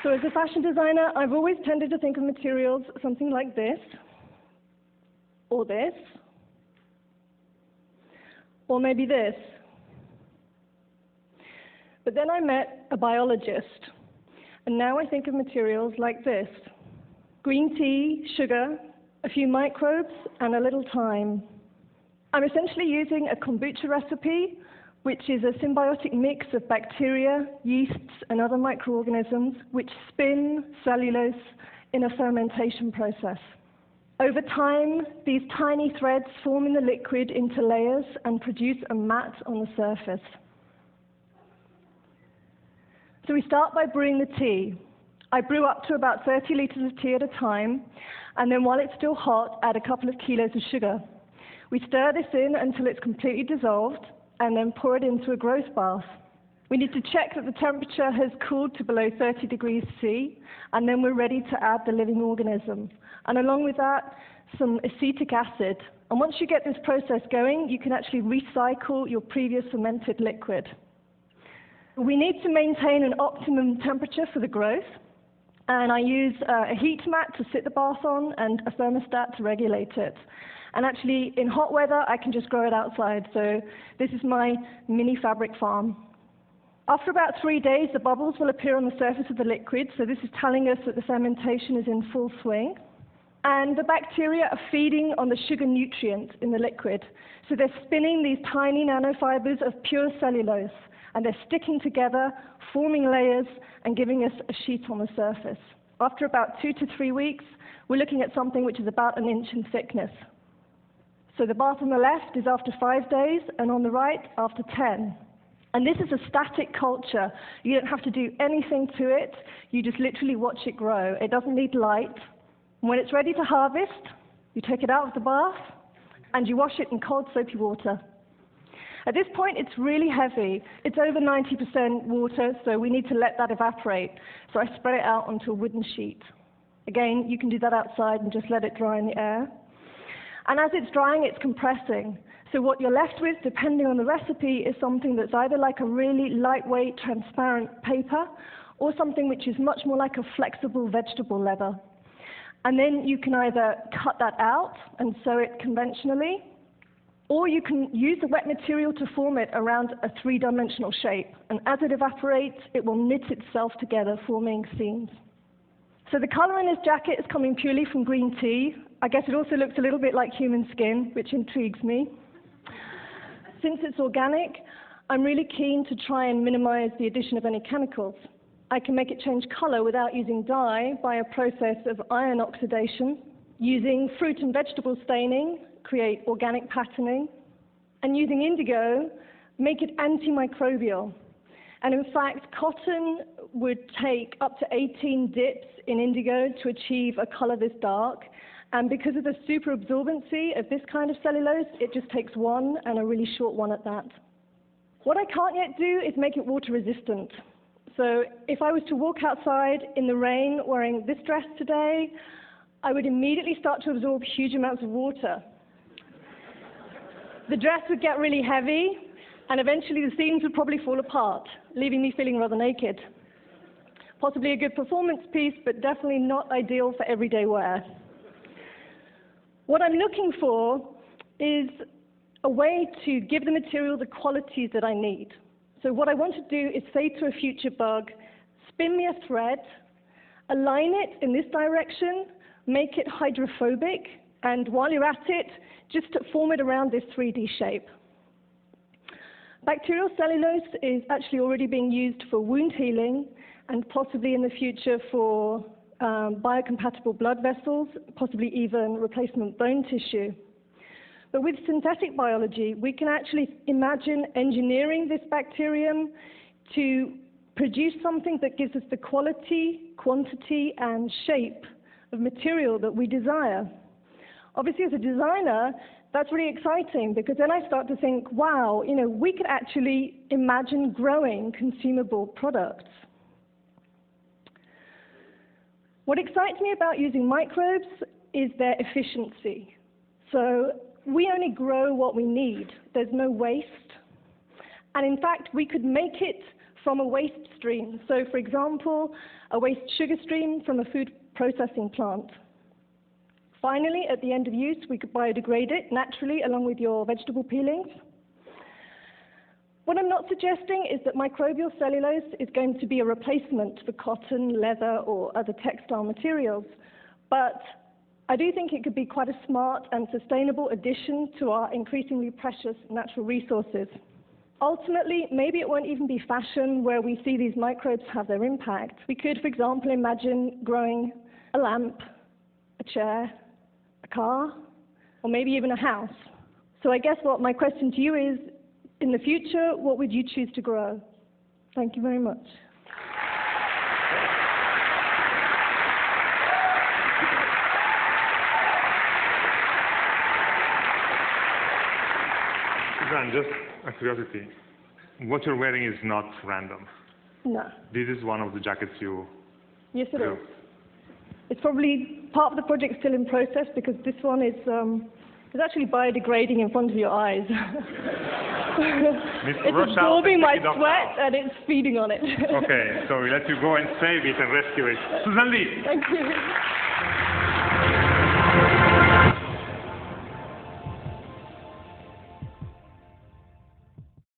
So as a fashion designer, I've always tended to think of materials something like this, or this, or maybe this. But then I met a biologist, and now I think of materials like this. Green tea, sugar, a few microbes, and a little thyme. I'm essentially using a kombucha recipe, which is a symbiotic mix of bacteria, yeasts, and other microorganisms which spin cellulose in a fermentation process. Over time, these tiny threads form in the liquid into layers and produce a mat on the surface. So we start by brewing the tea. I brew up to about 30 liters of tea at a time, and then while it's still hot, add a couple of kilos of sugar. We stir this in until it's completely dissolved, and then pour it into a growth bath. We need to check that the temperature has cooled to below 30 degrees C, and then we're ready to add the living organism. And along with that, some acetic acid. And once you get this process going, you can actually recycle your previous fermented liquid. We need to maintain an optimum temperature for the growth, and I use a heat mat to sit the bath on and a thermostat to regulate it. And actually, in hot weather, I can just grow it outside. So this is my mini fabric farm. After about 3 days, the bubbles will appear on the surface of the liquid. So this is telling us that the fermentation is in full swing. And the bacteria are feeding on the sugar nutrient in the liquid. So they're spinning these tiny nanofibers of pure cellulose. And they're sticking together, forming layers, and giving us a sheet on the surface. After about 2 to 3 weeks, we're looking at something which is about 1 inch in thickness. So the bath on the left is after 5 days, and on the right, after 10. And this is a static culture. You don't have to do anything to it. You just literally watch it grow. It doesn't need light. When it's ready to harvest, you take it out of the bath, and you wash it in cold, soapy water. At this point, it's really heavy. It's over 90% water, so we need to let that evaporate. So I spread it out onto a wooden sheet. Again, you can do that outside and just let it dry in the air. And as it's drying, it's compressing. So what you're left with, depending on the recipe, is something that's either like a really lightweight, transparent paper, or something which is much more like a flexible vegetable leather. And then you can either cut that out and sew it conventionally, or you can use the wet material to form it around a 3-dimensional shape. And as it evaporates, it will knit itself together, forming seams. So the color in this jacket is coming purely from green tea. I guess it also looks a little bit like human skin, which intrigues me. Since it's organic, I'm really keen to try and minimize the addition of any chemicals. I can make it change color without using dye by a process of iron oxidation, using fruit and vegetable staining, create organic patterning, and using indigo, make it antimicrobial. And in fact, cotton would take up to 18 dips in indigo to achieve a color this dark. And because of the super absorbency of this kind of cellulose, it just takes one, and a really short one at that. What I can't yet do is make it water resistant. So if I was to walk outside in the rain wearing this dress today, I would immediately start to absorb huge amounts of water. The dress would get really heavy, and eventually the seams would probably fall apart, leaving me feeling rather naked. Possibly a good performance piece, but definitely not ideal for everyday wear. What I'm looking for is a way to give the material the qualities that I need. So what I want to do is say to a future bug, spin me a thread, align it in this direction, make it hydrophobic, and while you're at it, just form it around this 3D shape. Bacterial cellulose is actually already being used for wound healing, and possibly in the future for biocompatible blood vessels, possibly even replacement bone tissue. But with synthetic biology, we can actually imagine engineering this bacterium to produce something that gives us the quality, quantity, and shape of material that we desire. Obviously, as a designer, that's really exciting, because then I start to think, wow, we could actually imagine growing consumable products. What excites me about using microbes is their efficiency. So we only grow what we need. There's no waste. And in fact, we could make it from a waste stream. So, for example, a waste sugar stream from a food processing plant. Finally, at the end of use, we could biodegrade it naturally along with your vegetable peelings. What I'm not suggesting is that microbial cellulose is going to be a replacement for cotton, leather, or other textile materials, but I do think it could be quite a smart and sustainable addition to our increasingly precious natural resources. Ultimately, maybe it won't even be fashion where we see these microbes have their impact. We could, for example, imagine growing a lamp, a chair, a car, or maybe even a house. So I guess what my question to you is, in the future, what would you choose to grow? Thank you very much. Suzanne, just a curiosity. What you're wearing is not random. No. This is one of the jackets you Yes, it grew. is. It's probably part of the project still in process because this one is actually biodegrading in front of your eyes. It's absorbing my sweat and it's feeding on it. Okay, so we let you go and save it and rescue it. Suzanne Lee. Thank you.